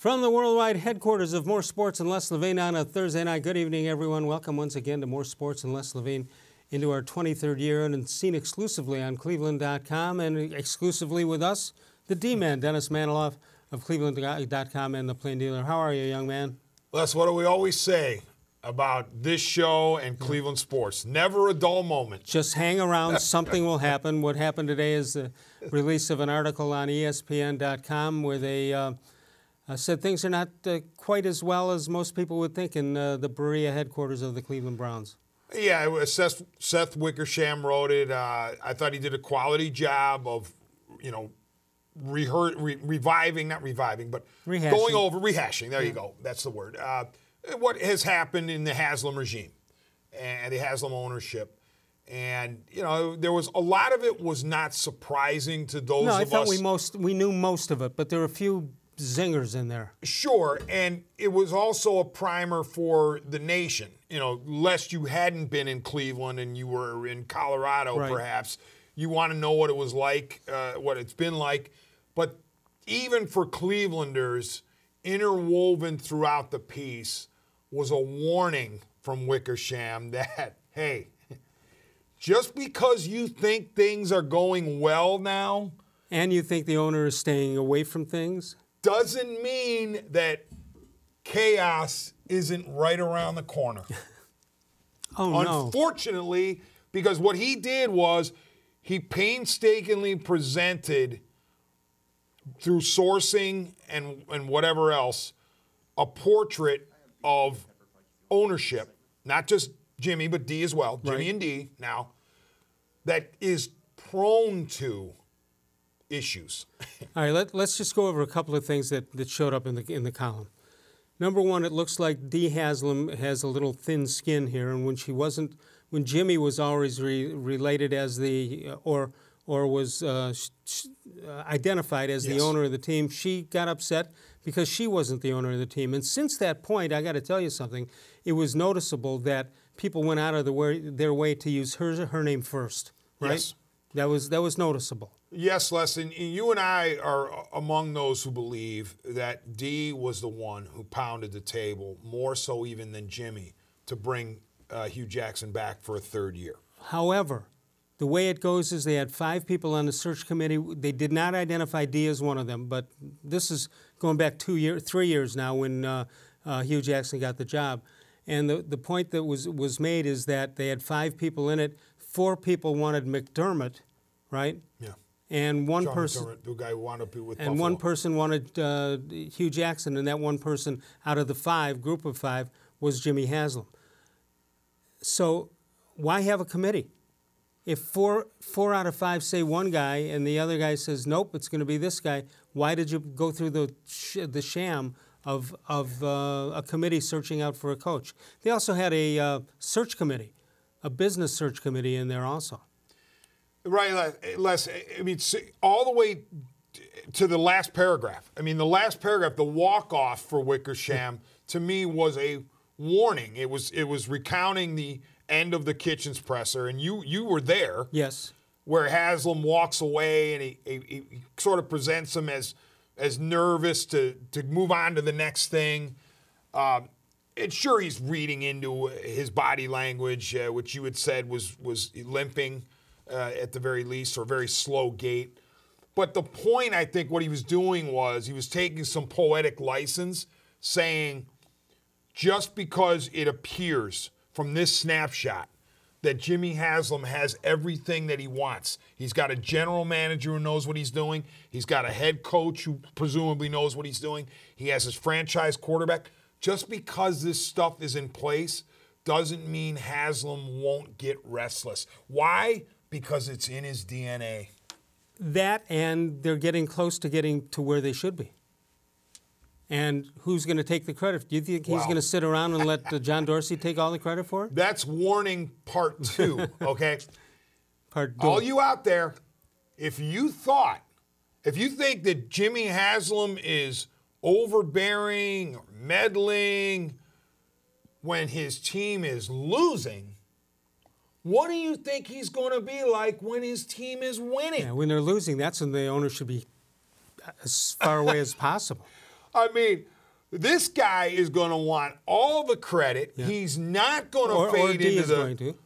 From the worldwide headquarters of More Sports and Les Levine on a Thursday night. Good evening, everyone. Welcome once again to More Sports and Les Levine into our 23rd year and seen exclusively on cleveland.com and exclusively with us, the D-Man, Dennis Maniloff of cleveland.com and the Plain Dealer. How are you, young man? Les, what do we always say about this show and Cleveland sports? Never a dull moment. Just hang around. Something will happen. What happened today is the release of an article on ESPN.com where they said things are not quite as well as most people would think in the Berea headquarters of the Cleveland Browns. Yeah, it was Seth Wickersham wrote it. I thought he did a quality job of, reviving, not reviving, but rehashing. Going over, rehashing. There you go. That's the word. What has happened in the Haslam regime and the Haslam ownership. And, there was a lot of it was not surprising to those of us. No, I thought we knew most of it, but there were a few zingers in there. Sure, and it was also a primer for the nation. Lest you hadn't been in Cleveland and you were in Colorado, right. Perhaps. You want to know what it was like, what it's been like. But even for Clevelanders, interwoven throughout the piece was a warning from Wickersham that, hey, just because you think things are going well now, and you think the owner is staying away from things, doesn't mean that chaos isn't right around the corner. Oh, no. Unfortunately, because what he did was he painstakingly presented through sourcing and whatever else a portrait of ownership, not just Jimmy, but D as well, Jimmy and D now, that is prone to issues. All right, let's just go over a couple of things that showed up in the column. Number one, it looks like Dee Haslam has a little thin skin here, and when Jimmy was always related as or was identified as the owner of the team, she got upset because she wasn't the owner of the team. And since that point, I got to tell you something, it was noticeable that people went out of their way to use her name first, right? Yes. That was noticeable. Yes, Les, and you and I are among those who believe that Dee was the one who pounded the table, more so even than Jimmy, to bring Hugh Jackson back for a third year. However, the way it goes is they had 5 people on the search committee. They did not identify Dee as one of them, but this is going back 3 years now when Hugh Jackson got the job. And the point that was made is that they had 5 people in it. 4 people wanted McDermott, right? Yeah. And one John person, McDermott, the guy who wound up with and Buffalo. one person wanted Hugh Jackson, and that one person out of the group of 5 was Jimmy Haslam. So why have a committee? If four out of 5 say one guy and the other guy says nope, it's going to be this guy, why did you go through the sham of a committee searching out for a coach? They also had a search committee, a business search committee in there also. Right, Les. I mean, all the way to the last paragraph. I mean, the last paragraph, the walk-off for Wickersham, to me was a warning. It was recounting the end of the Kitchens presser, and you were there. Yes. Where Haslam walks away, and he sort of presents him as nervous to move on to the next thing. And sure, he's reading into his body language, which you had said was limping at the very least, or very slow gait. But the point, I think, what he was doing was he was taking some poetic license, saying just because it appears from this snapshot that Jimmy Haslam has everything that he wants. He's got a general manager who knows what he's doing. He's got a head coach who presumably knows what he's doing. He has his franchise quarterback. Just because this stuff is in place doesn't mean Haslam won't get restless. Why? Because it's in his DNA. That, and they're getting close to getting to where they should be. And who's going to take the credit? Do you think he's going to sit around and let John Dorsey take all the credit for it? That's warning part 2, okay? Part 2. All you out there, if you think that Jimmy Haslam is overbearing or meddling when his team is losing, what do you think he's going to be like when his team is winning? Yeah, when they're losing, that's when the owner should be as far away as possible. I mean, this guy is going to want all the credit. Yeah. He's not going to fade into the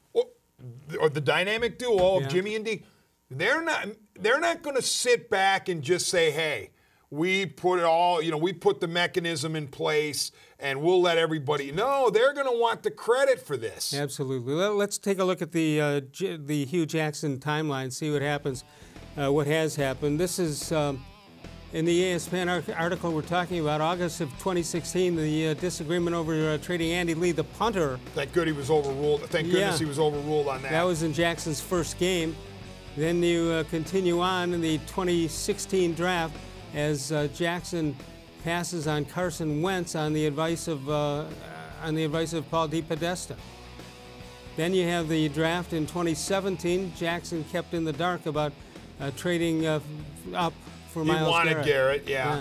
or the dynamic duo of Jimmy and D. They're not going to sit back and just say, "Hey, we put it all, we put the mechanism in place and we'll let everybody." No, they're going to want the credit for this. Absolutely. Let's take a look at the Hugh Jackson timeline, see what happens, what has happened. This is in the ESPN article we're talking about, August of 2016, the disagreement over trading Andy Lee, the punter. Thank goodness he was overruled. Thank goodness he was overruled on that. That was in Jackson's first game. Then you continue on in the 2016 draft as Jackson passes on Carson Wentz on the advice of Paul DePodesta. Then you have the draft in 2017. Jackson kept in the dark about trading up for Myles Garrett. He wanted Garrett, yeah.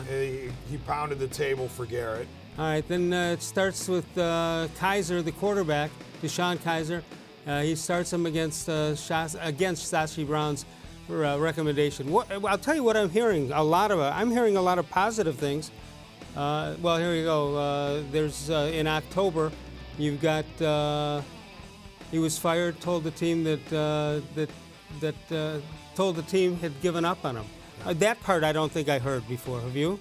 He pounded the table for Garrett. All right, then it starts with Kaiser, the quarterback, Deshaun Kaiser. He starts him against Sashi Brown's recommendation. I'll tell you what I'm hearing. I'm hearing a lot of positive things. Well, here you go. There's in October, you've got he was fired. Told the team told the team had given up on him. That part I don't think I heard before. Have you?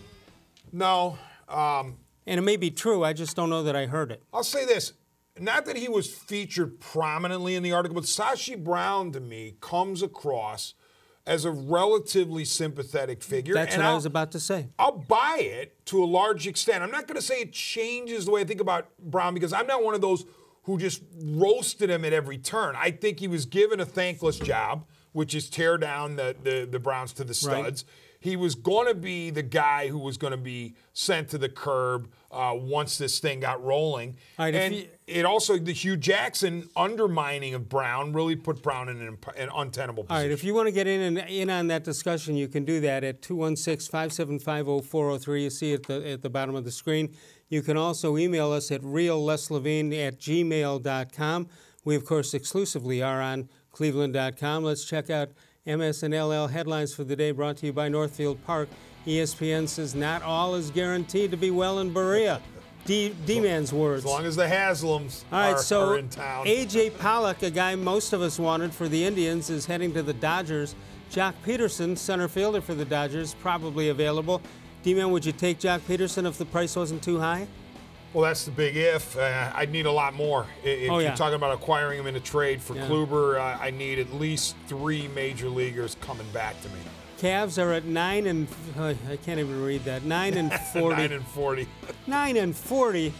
No. And it may be true. I just don't know that I heard it. I'll say this. Not that he was featured prominently in the article, but Sashi Brown, to me, comes across as a relatively sympathetic figure. That's what I was about to say. I'll buy it to a large extent. I'm not going to say it changes the way I think about Brown, because I'm not one of those who just roasted him at every turn. I think he was given a thankless job, which is tear down the Browns to the studs. Right. He was going to be the guy who was going to be sent to the curb once this thing got rolling. Right, and it also, the Hugh Jackson undermining of Brown really put Brown in an untenable position. All right, if you want to get in on that discussion, you can do that at 216-575-0403. You see it at the bottom of the screen. You can also email us at reallesLevine@gmail.com. We, of course, exclusively are on cleveland.com. Let's check out MS&LL headlines for the day, brought to you by Northfield Park. ESPN says not all is guaranteed to be well in Berea. D-Man's words. As long as the Haslams are in town. A.J. Pollock, a guy most of us wanted for the Indians, is heading to the Dodgers. Jock Peterson, center fielder for the Dodgers, probably available. D-Man, would you take Jock Peterson if the price wasn't too high? Well, that's the big if. I'd need a lot more. If you're talking about acquiring him in a trade for Kluber, I need at least 3 major leaguers coming back to me. Cavs are at 9 and I can't even read that. 9 and 40. 9 and 40. 9 and 40.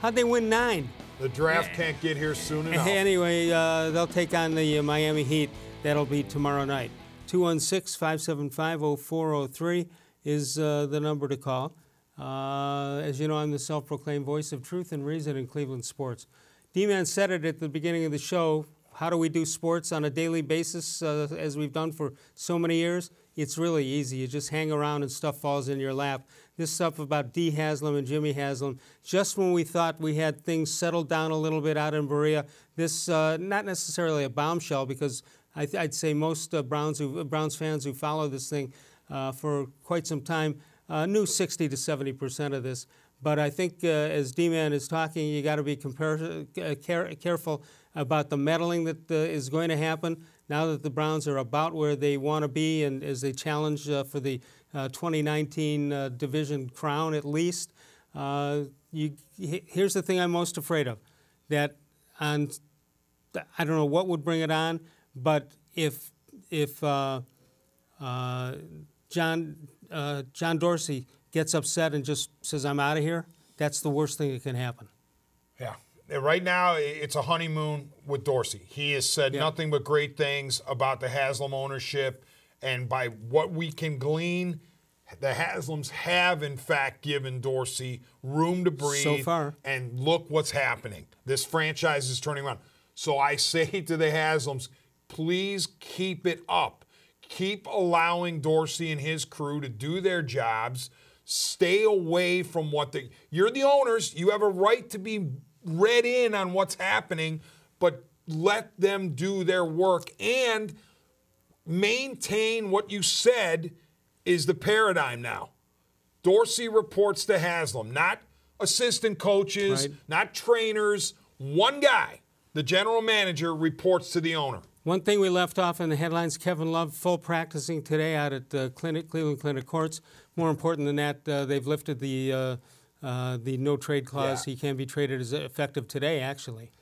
How'd they win 9? The draft can't get here soon enough. Anyway, they'll take on the Miami Heat. That'll be tomorrow night. 216-575-0403 is the number to call. As you know, I'm the self-proclaimed voice of truth and reason in Cleveland sports. D-Man said it at the beginning of the show. How do we do sports on a daily basis, as we've done for so many years? It's really easy. You just hang around and stuff falls in your lap. This stuff about D. Haslam and Jimmy Haslam, just when we thought we had things settled down a little bit out in Berea, this not necessarily a bombshell, because I'd say most Browns fans who follow this thing for quite some time knew 60 to 70% of this. But I think as D-Man is talking, you got to be careful about the meddling that is going to happen now that the Browns are about where they want to be, and as they challenge for the 2019 division crown at least. Here's the thing I'm most afraid of, that I don't know what would bring it on, but if John Dorsey gets upset and just says, I'm out of here, that's the worst thing that can happen. Yeah. Right now, it's a honeymoon with Dorsey. He has said nothing but great things about the Haslam ownership, and by what we can glean, the Haslams have, in fact, given Dorsey room to breathe. So far. And look what's happening. This franchise is turning around. So I say to the Haslams, please keep it up. Keep allowing Dorsey and his crew to do their jobs. Stay away from you're the owners. You have a right to be read in on what's happening, but let them do their work and maintain what you said is the paradigm now. Dorsey reports to Haslam, not assistant coaches, not trainers. One guy, the general manager, reports to the owner. One thing we left off in the headlines, Kevin Love full practicing today out at Cleveland Clinic Courts. More important than that, they've lifted the no-trade clause. Yeah. He can be traded as effective today, actually.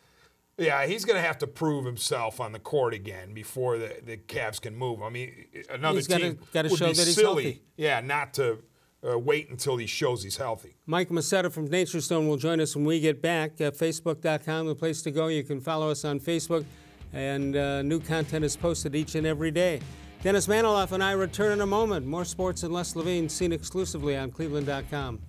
Yeah, he's going to have to prove himself on the court again before the Cavs can move. I mean, another team would be silly, not to wait until he shows he's healthy. Mike Masetta from Nature Stone will join us when we get back. Facebook.com, the place to go. You can follow us on Facebook, and new content is posted each and every day. Dennis Maniloff and I return in a moment. More Sports and Les Levine, seen exclusively on cleveland.com.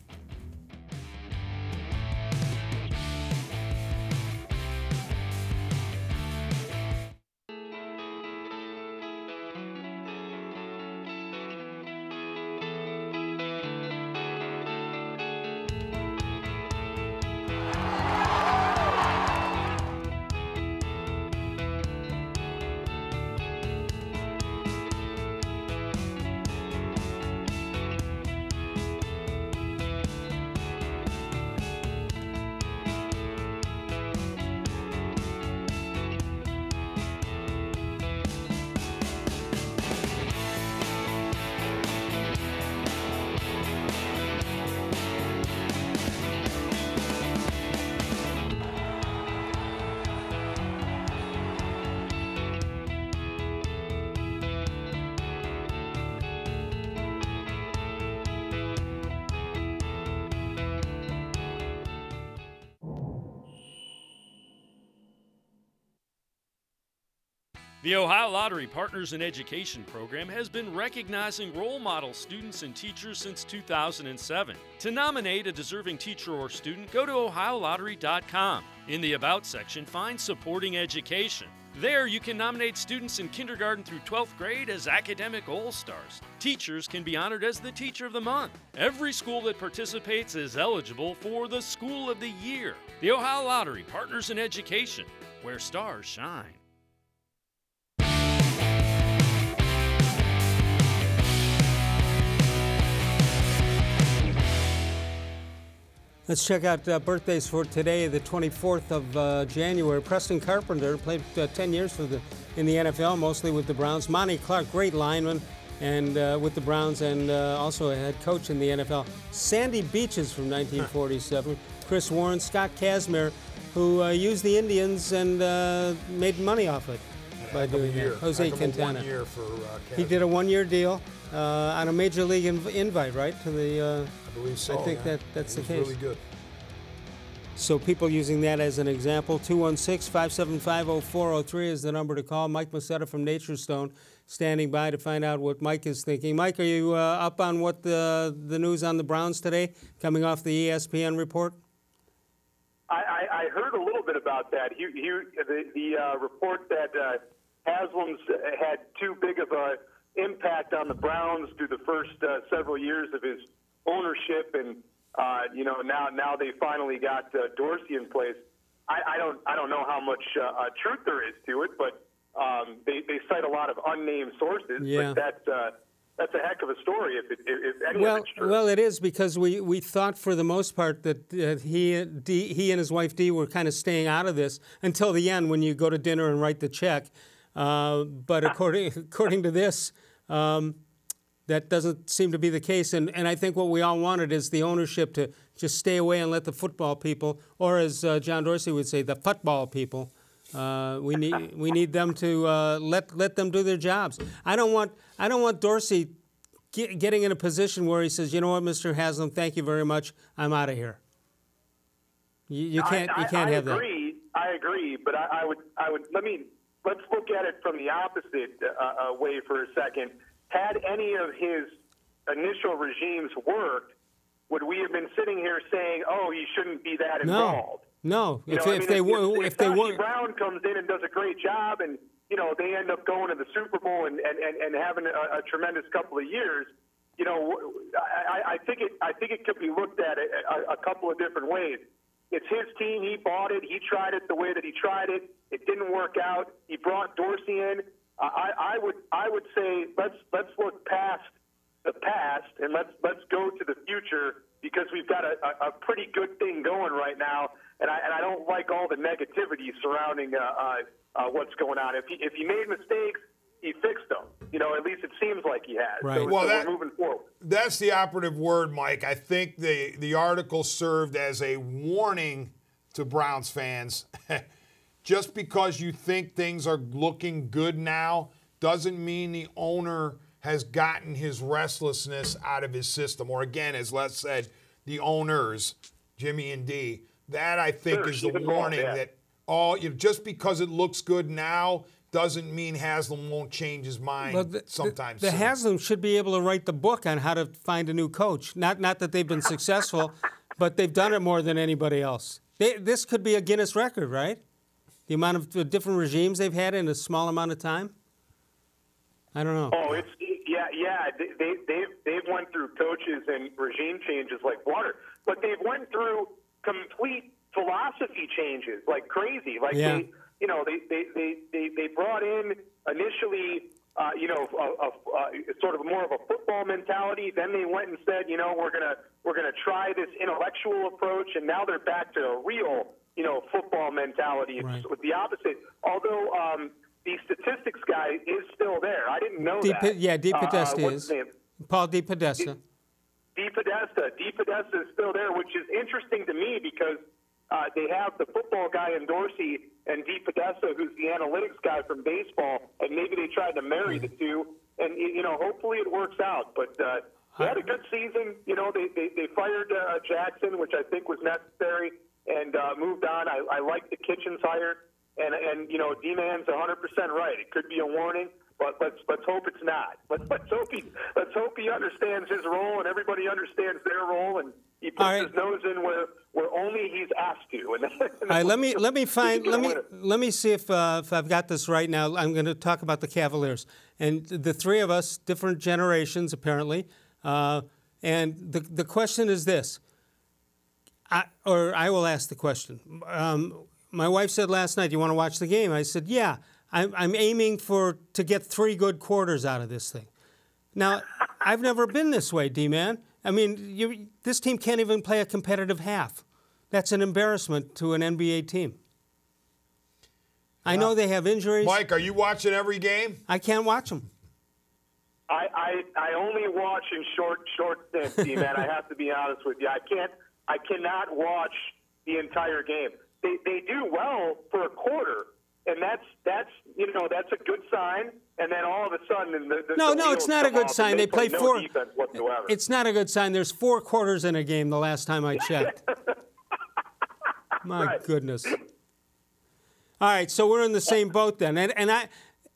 The Ohio Lottery Partners in Education program has been recognizing role model students and teachers since 2007. To nominate a deserving teacher or student, go to OhioLottery.com. In the About section, find Supporting Education. There, you can nominate students in kindergarten through 12th grade as academic all-stars. Teachers can be honored as the Teacher of the Month. Every school that participates is eligible for the School of the Year. The Ohio Lottery Partners in Education, where stars shine. Let's check out birthdays for today, the 24th of January. Preston Carpenter played 10 years in the NFL, mostly with the Browns. Monty Clark, great lineman, and with the Browns, and also a head coach in the NFL. Sandy Beaches from 1947. Chris Warren, Scott Kazmir, who used the Indians and made money off it by doing that. Jose Quintana. 1 year for he did a one-year deal on a major league invite, right? To the. I believe so. I think that's the case. Really good. So people using that as an example, 216-575-0403 is the number to call. Mike Masetta from Nature Stone standing by to find out what Mike is thinking. Mike, are you up on what the news on the Browns today, coming off the ESPN report? I heard a little bit about that. The report that Haslam's had too big of an impact on the Browns through the first several years of his ownership, and now they finally got Dorsey in place. I don't know how much truth there is to it, but they cite a lot of unnamed sources. Yeah. But that's a heck of a story if any of it's true. Well, it is, because we thought for the most part that he and his wife Dee were kind of staying out of this until the end when you go to dinner and write the check. But according to this. That doesn't seem to be the case, and I think what we all wanted is the ownership to just stay away and let the football people, or as John Dorsey would say, the football people. We need them to let them do their jobs. I don't want Dorsey getting in a position where he says, you know what, Mr. Haslam, thank you very much, I'm out of here. You can't have that. I agree, but let's look at it from the opposite way for a second. Had any of his initial regimes worked, would we have been sitting here saying, "Oh, he shouldn't be that involved"? No. If Brown comes in and does a great job, and they end up going to the Super Bowl and having a tremendous couple of years, I think it could be looked at a couple of different ways. It's his team. He bought it. He tried it the way that he tried it. It didn't work out. He brought Dorsey in. I would say let's look past the past and let's go to the future, because we've got a pretty good thing going right now, and I don't like all the negativity surrounding what's going on. If he made mistakes, he fixed them. At least it seems like he has. Right. So we're moving forward. That's the operative word, Mike. I think the article served as a warning to Browns fans. Just because you think things are looking good now doesn't mean the owner has gotten his restlessness out of his system. Or again, as Les said, the owners, Jimmy and D. That, I think, is the warning that just because it looks good now doesn't mean Haslam won't change his mind sometime soon. The Haslam should be able to write the book on how to find a new coach. Not that they've been successful, but they've done it more than anybody else. This could be a Guinness record, right? The amount of different regimes they've had in a small amount of time? I don't know. Oh, they've went through coaches and regime changes like water, but they've went through complete philosophy changes like crazy. Like they brought in initially, sort of more of a football mentality. Then they went and said, we're gonna try this intellectual approach, and now they're back to a real, football mentality. It's the opposite. Although the statistics guy is still there, I didn't know that. Yeah, DePodesta is. Paul DePodesta. DePodesta is still there, which is interesting to me because they have the football guy in Dorsey and DePodesta, who's the analytics guy from baseball, and maybe they tried to marry the two, and hopefully it works out. But they had a good season. They fired Jackson, which I think was necessary, and moved on. I like the Kitchens hire, and D-Man's 100% right. It could be a warning. But let's hope it's not. Let's hope he understands his role and everybody understands their role, and he puts his nose in where only he's asked to. And all right, let me see if I've got this right now. I'm going to talk about the Cavaliers, and the three of us, different generations apparently. And the question is this, I will ask the question. My wife said last night, "Do you want to watch the game?" I said, "Yeah." I'm aiming to get 3 good quarters out of this thing. Now, I've never been this way, D-Man. I mean, this team can't even play a competitive half. That's an embarrassment to an NBA team. I know they have injuries. Mike, are you watching every game? I can't watch them. I only watch in short stints, D-Man. I have to be honest with you. I cannot watch the entire game. They do well for a quarter. And that's a good sign. And then all of a sudden, no, it's not a good sign. They play no 4. Defense whatsoever. It's not a good sign. There's 4 quarters in a game. The last time I checked. My goodness. All right, so we're in the same boat then. And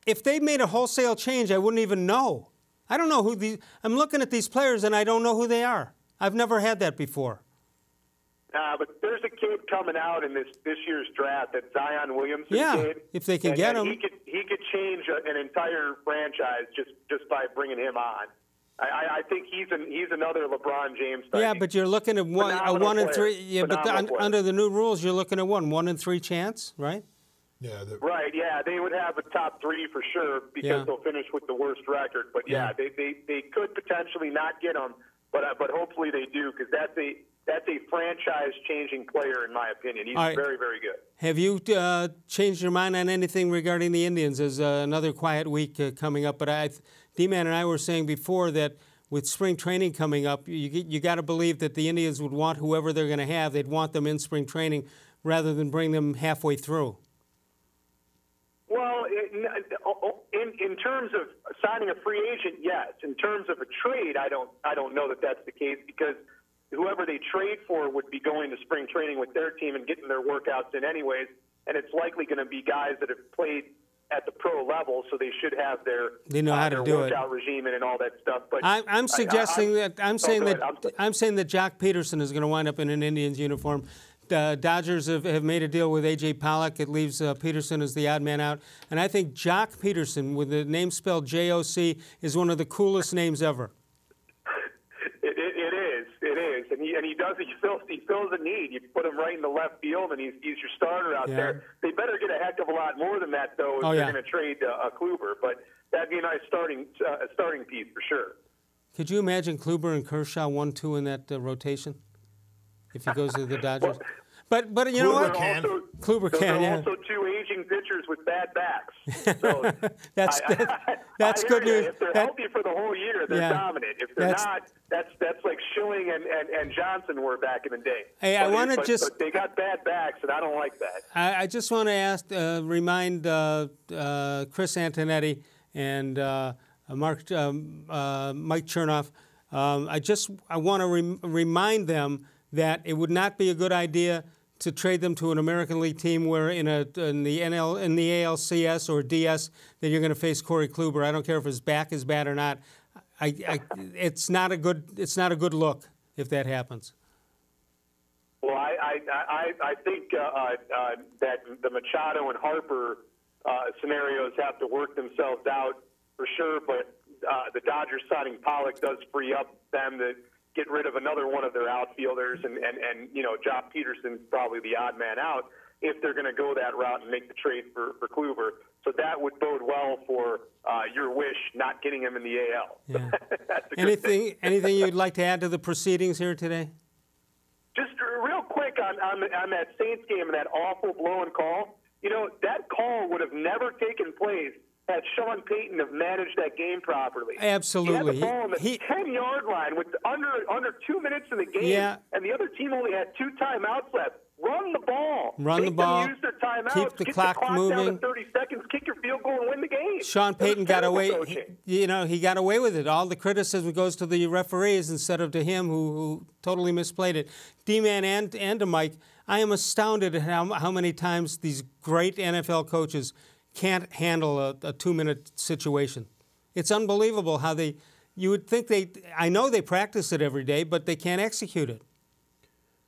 if they made a wholesale change, I wouldn't even know. I don't know who these. I'm looking at these players and I don't know who they are. I've never had that before. But there's a kid coming out in this year's draft, that Zion Williamson kid. If they can get him. He could change an entire franchise just by bringing him on. I think he's another LeBron James type. Yeah, but you're looking at a 1 in 3. Yeah, but under the new rules, you're looking at 1 in 3 chance, right? Yeah. Right. Yeah, they would have a top 3 for sure because they'll finish with the worst record. But they could potentially not get him, but hopefully they do, because that's a franchise-changing player, in my opinion. He's very, very good. Have you changed your mind on anything regarding the Indians? There's another quiet week coming up, but D-Man and I were saying before that with spring training coming up, you got to believe that the Indians would want whoever they're going to have, they'd want them in spring training rather than bring them halfway through. Well, in terms of signing a free agent, yes. In terms of a trade, I don't know that that's the case, because whoever they trade for would be going to spring training with their team and getting their workouts in anyways, and it's likely going to be guys that have played at the pro level, so they should have their workout regime and all that stuff. But I'm saying that Jock Peterson is going to wind up in an Indians uniform. Dodgers have made a deal with A.J. Pollock. It leaves Peterson as the odd man out. And I think Jock Peterson, with the name spelled J-O-C, is one of the coolest names ever. It is. And he fills a need. You put him right in the left field, and he's your starter out there. They better get a heck of a lot more than that, though, if they're going to trade Kluber. But that'd be a nice starting piece for sure. Could you imagine Kluber and Kershaw 1-2 in that rotation if he goes to the Dodgers? But you know what? Kluber can. There are also two aging pitchers with bad backs. So that's good news. If they're healthy for the whole year, they're dominant. If they're not, that's like Schilling and Johnson were back in the day. Hey, but they got bad backs, and I don't like that. I just want to remind Chris Antonetti and Mike Chernoff. I want to remind them that it would not be a good idea to trade them to an American League team where in the ALCS or DS that you're going to face Corey Kluber. I don't care if his back is bad or not. It's not a good look if that happens. Well, I think that the Machado and Harper scenarios have to work themselves out for sure. But the Dodgers signing Pollock does free up them to get rid of another one of their outfielders, and Josh Peterson's probably the odd man out if they're going to go that route and make the trade for Kluber. So that would bode well for your wish not getting him in the AL. Yeah. That's a good thing. Anything you'd like to add to the proceedings here today? Just real quick on that Saints game and that awful blown call. That call would have never taken place had Sean Payton have managed that game properly. Absolutely. He had the ball on the 10-yard line with under 2 minutes in the game, and the other team only had 2 timeouts left. Run the ball. Make them use their timeouts. Keep the clock moving. Down to 30 seconds. Kick your field goal and win the game. Sean Payton got away. He got away with it. All the criticism goes to the referees instead of to him, who totally misplayed it. D-Man and to Mike, I am astounded at how many times these great NFL coaches can't handle a 2-minute situation. It's unbelievable how you would think I know they practice it every day, but they can't execute it.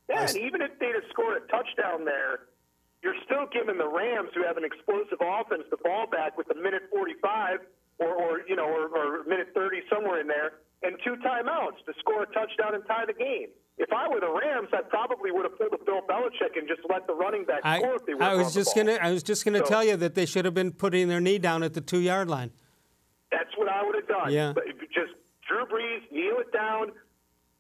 Yeah, and even if they'd have scored a touchdown there, you're still giving the Rams, who have an explosive offense, the ball back with a minute 45 or minute 30 somewhere in there, and 2 timeouts to score a touchdown and tie the game. If I were the Rams, I probably would have pulled a Bill Belichick and just let the running back score if they were I was just going to tell you that they should have been putting their knee down at the 2-yard line. That's what I would have done. Yeah. But just Drew Brees, kneel it down,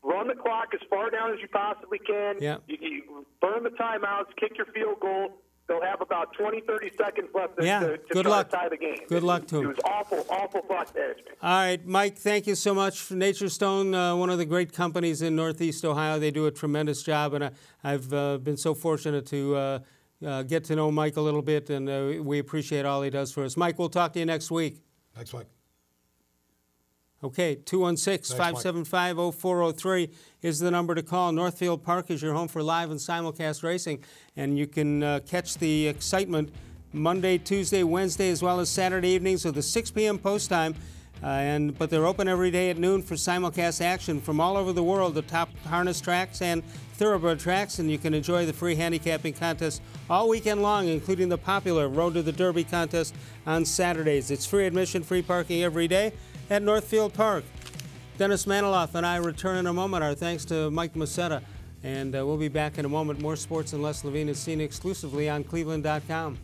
run the clock as far down as you possibly can. Yeah. You burn the timeouts, kick your field goal. They'll have about 20, 30 seconds left to try to tie the game. Good luck to him. It was awful clock management. All right, Mike, thank you so much. Nature Stone, one of the great companies in Northeast Ohio. They do a tremendous job, and I've been so fortunate to get to know Mike a little bit, and we appreciate all he does for us. Mike, we'll talk to you next week. Thanks, Mike. Okay, 216-575-0403 is the number to call. Northfield Park is your home for live and simulcast racing, and you can catch the excitement Monday, Tuesday, Wednesday, as well as Saturday evenings with a 6 p.m. post time. But they're open every day at noon for simulcast action from all over the world, the top harness tracks and thoroughbred tracks, and you can enjoy the free handicapping contest all weekend long, including the popular Road to the Derby contest on Saturdays. It's free admission, free parking every day at Northfield Park. Dennis Maniloff and I return in a moment. Our thanks to Mike Macetta, and we'll be back in a moment. More Sports and Les Levine is seen exclusively on cleveland.com.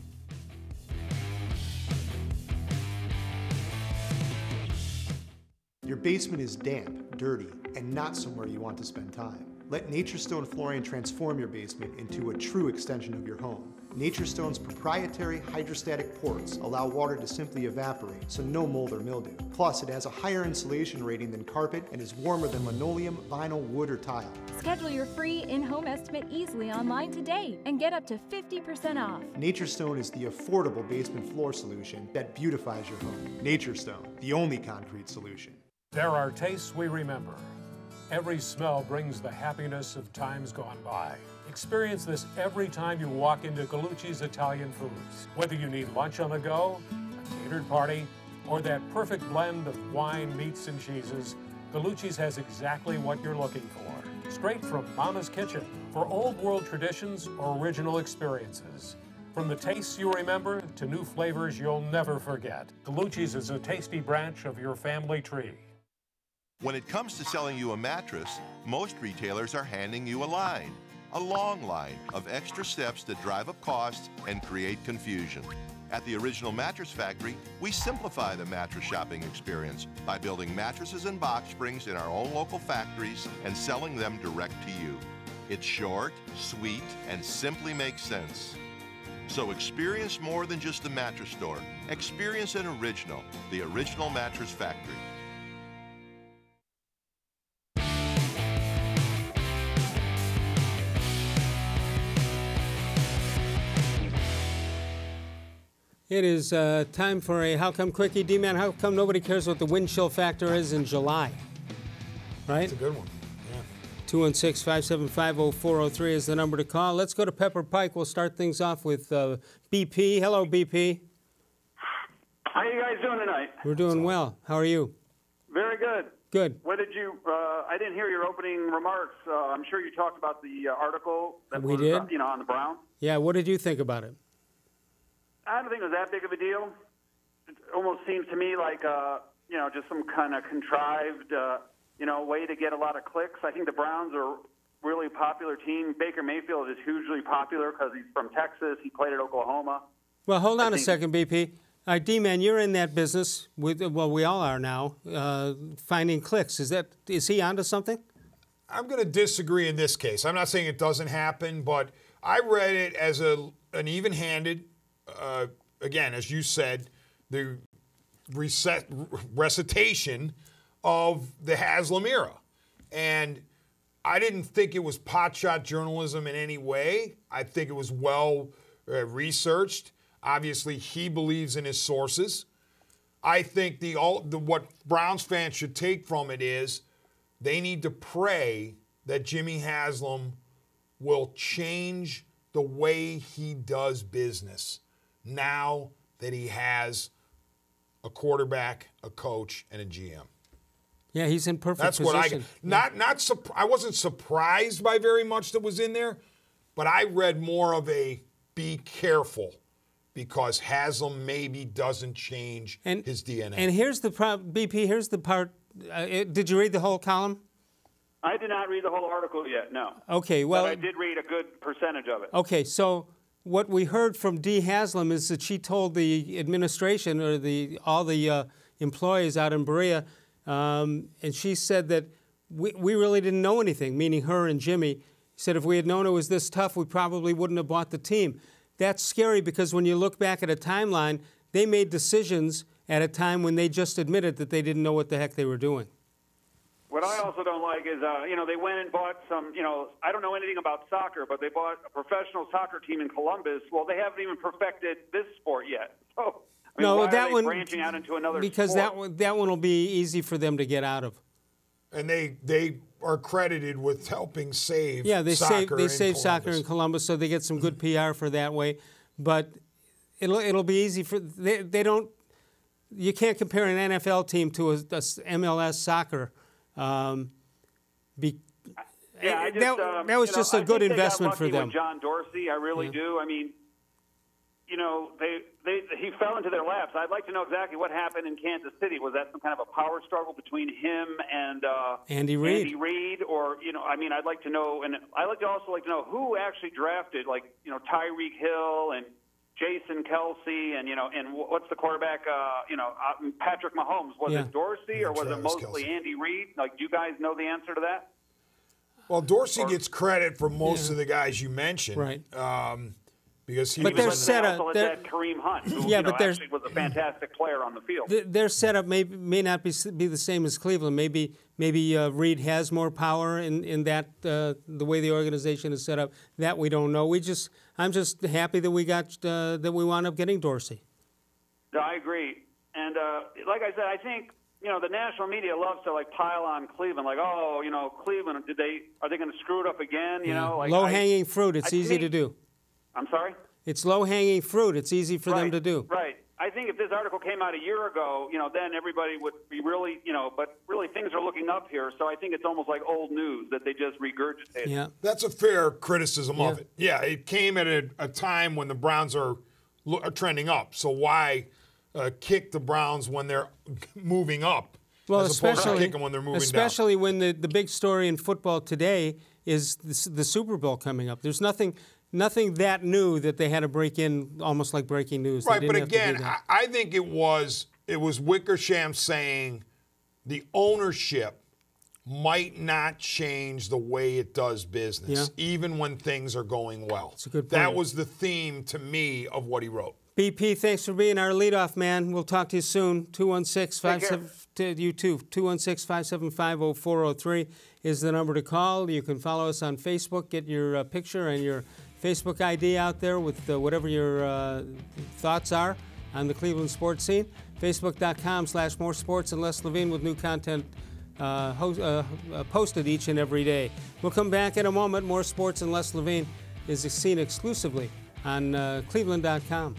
Your basement is damp, dirty, and not somewhere you want to spend time. Let Nature Stone Flooring transform your basement into a true extension of your home. Nature Stone's proprietary hydrostatic ports allow water to simply evaporate, so no mold or mildew. Plus, it has a higher insulation rating than carpet and is warmer than linoleum, vinyl, wood, or tile. Schedule your free in-home estimate easily online today and get up to 50% off. Nature Stone is the affordable basement floor solution that beautifies your home. Nature Stone, the only concrete solution. There are tastes we remember. Every smell brings the happiness of times gone by. Experience this every time you walk into Gallucci's Italian Foods. Whether you need lunch on the go, a catered party, or that perfect blend of wine, meats, and cheeses, Gallucci's has exactly what you're looking for. Straight from Mama's Kitchen for old world traditions or original experiences. From the tastes you remember to new flavors you'll never forget. Gallucci's is a tasty branch of your family tree. When it comes to selling you a mattress, most retailers are handing you a line. a long line of extra steps that drive up costs and create confusion. At the Original Mattress Factory, we simplify the mattress shopping experience by building mattresses and box springs in our own local factories and selling them direct to you. It's short, sweet, and simply makes sense. So experience more than just the mattress store. Experience an original, the Original Mattress Factory. It is time for a How Come Quickie. D-Man, how come nobody cares what the wind chill factor is in July? Right? That's a good one. 216-575-0403 is the number to call. Let's go to Pepper Pike. We'll start things off with BP. Hello, BP. How are you guys doing tonight? We're doing well. How are you? Very good. Good. What did you? I didn't hear your opening remarks. I'm sure you talked about the article that We was, did? On the Browns. Yeah. What did you think about it? I don't think it was that big of a deal. It almost seems to me like just some kind of contrived way to get a lot of clicks. I think the Browns are a really popular team. Baker Mayfield is hugely popular because he's from Texas. He played at Oklahoma. Well, hold on a second, BP. All right, D-Man, you're in that business. We all are now, finding clicks. Is he onto something? I'm going to disagree in this case. I'm not saying it doesn't happen, but I read it as an even-handed, again, as you said, the recitation of the Haslam era. And I didn't think it was potshot journalism in any way. I think it was well researched. Obviously, he believes in his sources. I think what Browns fans should take from it is they need to pray that Jimmy Haslam will change the way he does business now that he has a quarterback, a coach, and a GM. Yeah, he's in perfect That's position. I wasn't surprised by very much that was in there, but I read more of a be careful because Haslam maybe doesn't change his DNA. And here's the BP. Here's the part. Did you read the whole column? I did not read the whole article yet. No. Okay. Well, but I did read a good percentage of it. Okay. So what we heard from Dee Haslam is that she told the administration or all the employees out in Berea. And she said that we really didn't know anything, meaning her and Jimmy. Said if we had known it was this tough, we probably wouldn't have bought the team. That's scary because when you look back at a timeline, they made decisions at a time when they just admitted that they didn't know what the heck they were doing. What I also don't like is, they went and bought some, I don't know anything about soccer, but they bought a professional soccer team in Columbus. Well, they haven't even perfected this sport yet. So. No, that one branching out into another because sport? that one will be easy for them to get out of. And they are credited with helping save. Yeah, they save soccer in Columbus, Columbus, so they get some good PR for that way. But it'll be easy for they don't. You can't compare an NFL team to a MLS soccer. That was just a good investment for them. With John Dorsey, I really do. I mean. He fell into their laps. I'd like to know exactly what happened in Kansas City. Was that some kind of a power struggle between him and Andy Reid? Or I'd like to know, and I'd also like to know who actually drafted, Tyreek Hill and Jason Kelsey, and what's the quarterback? Patrick Mahomes. Was it Dorsey or was it mostly Andy Reid? Do you guys know the answer to that? Well, Dorsey gets credit for most of the guys you mentioned, right? Because but they're set up. That Kareem Hunt, who actually was a fantastic player on the field. Their setup may not be the same as Cleveland. Maybe Reid has more power in that the way the organization is set up. That we don't know. I'm just happy that we wound up getting Dorsey. I agree, and like I said, I think the national media loves to pile on Cleveland, Cleveland. Are they going to screw it up again? Low hanging fruit. It's easy to do. I'm sorry? It's low-hanging fruit. It's easy for them to do. Right. I think if this article came out a year ago, then everybody would be really, but really things are looking up here. So I think it's almost like old news that they just regurgitated. Yeah. That's a fair criticism of it. Yeah, it came at a time when the Browns are trending up. So why kick the Browns when they're moving up? Well, as opposed to kick them when they're moving down? Especially when the big story in football today is the Super Bowl coming up. There's nothing that new that they had to break in, almost like breaking news. Right, but again, I think it was Wickersham saying the ownership might not change the way it does business, even when things are going well. That's a good point. That was the theme to me of what he wrote. BP, thanks for being our leadoff man. We'll talk to you soon. 216-575-0403 is the number to call. You can follow us on Facebook. Get your picture and your Facebook ID out there with whatever your thoughts are on the Cleveland sports scene. Facebook.com/More Sports and Les Levine with new content posted each and every day. We'll come back in a moment. More Sports and Les Levine is seen exclusively on cleveland.com.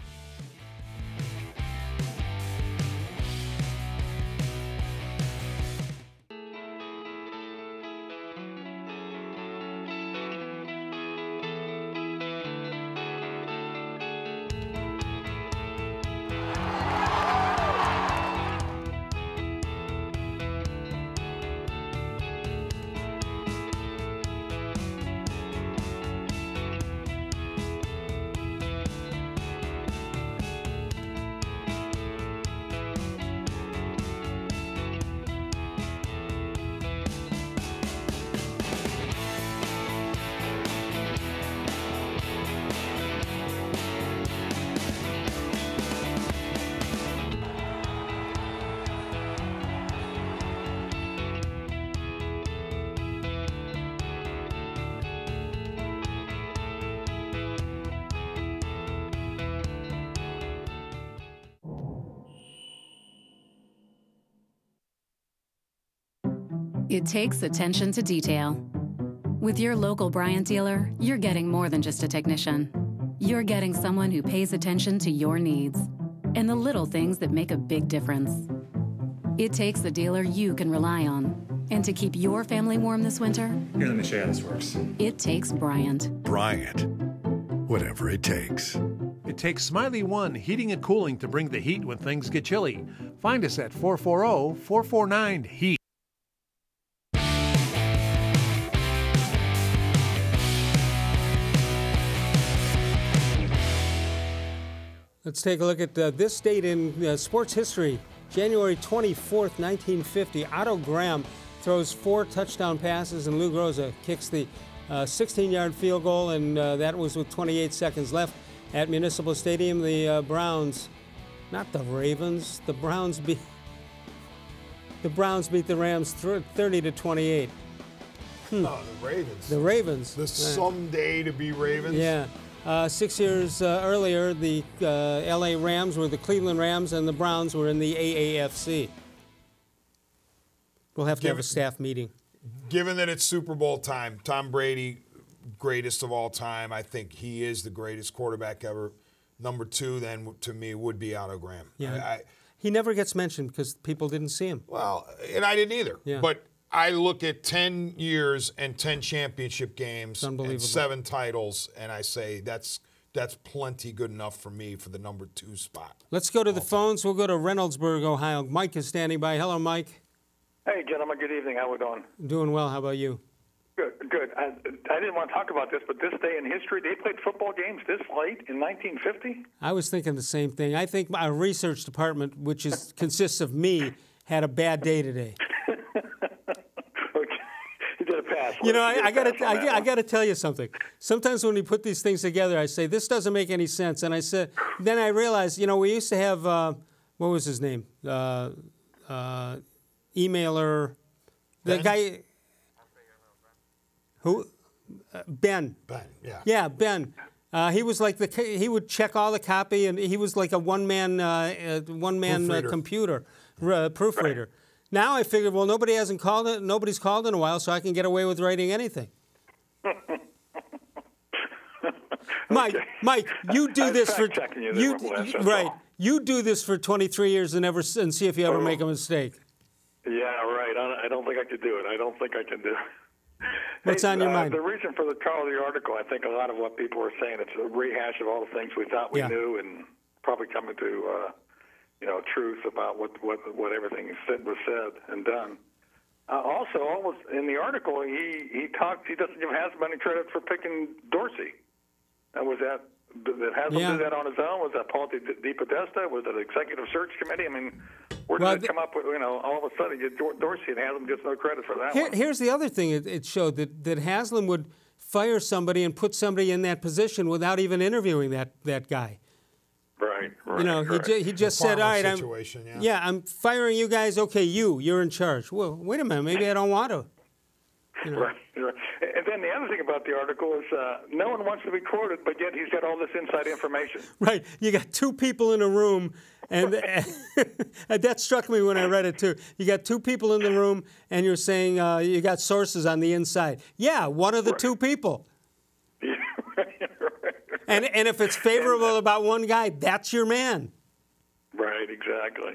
It takes attention to detail. With your local Bryant dealer, you're getting more than just a technician. You're getting someone who pays attention to your needs and the little things that make a big difference. It takes a dealer you can rely on. And to keep your family warm this winter, here, let me show you how this works. It takes Bryant. Bryant. Whatever it takes. It takes Smiley One Heating and Cooling to bring the heat when things get chilly. Find us at 440-449-HEAT. Let's take a look at this date in sports history. January 24th, 1950, Otto Graham throws 4 touchdown passes, and Lou Groza kicks the 16-yard field goal, and that was with 28 seconds left at Municipal Stadium. The Browns, not the Ravens, the Browns beat the Rams 30-28. Oh, the Ravens. The Ravens. The someday to be Ravens. Yeah. 6 years earlier, the L.A. Rams were the Cleveland Rams, and the Browns were in the AAFC. We'll have to have a staff meeting. Given that it's Super Bowl time, Tom Brady, greatest of all time. I think he is the greatest quarterback ever. Number 2, then, to me, would be Otto Graham. Yeah. He never gets mentioned because people didn't see him. Well, and I didn't either. Yeah. But I look at 10 years and 10 championship games and 7 titles, and I say that's plenty good enough for me for the number 2 spot. Let's go to the phones. We'll go to Reynoldsburg, Ohio. Mike is standing by. Hello, Mike. Hey, gentlemen. Good evening. How we doing? Doing well. How about you? Good, good. I didn't want to talk about this, but this day in history, they played football games this late in 1950? I was thinking the same thing. I think our research department, which consists of me, had a bad day today. You did a pass. You know, I got to tell you something. Sometimes when we put these things together, I say, this doesn't make any sense. And then I realized, you know, we used to have, what was his name? Emailer, the guy, who? Ben. Ben, yeah. Yeah, Ben. He was like he would check all the copy, and he was like a one-man computer proofreader. Right. Now I figured, well, nobody's called in a while, so I can get away with writing anything. Mike, you do this for You do this for 23 years and see if you ever make a mistake. Yeah, right. I don't think I could do it. I don't think I can do it. What's on your mind? The reason for the Charlie article, I think a lot of what people were saying, it's a rehash of all the things we thought we knew, and probably coming to truth about what everything was said and done. Also, almost in the article, he talked. He doesn't give Haslam any credit for picking Dorsey. And was that did Haslam do that on his own? Was that Paul DePodesta? Was it an executive search committee? I mean, where did it come up with? All of a sudden, you get Dorsey and Haslam gets no credit for that one. Here's the other thing it showed that Haslam would fire somebody and put somebody in that position without even interviewing that guy. Right. He just said, all right, I'm firing you guys. Okay, you're in charge. Well, wait a minute, maybe I don't want to. Right. And then the other thing about the article is no one wants to be quoted, but yet he's got all this inside information. Right. You got two people in a room, and that struck me when I read it, too. You got two people in the room, and you're saying you got sources on the inside. Yeah, one of the two people. And if it's favorable about one guy, that's your man. Right, exactly.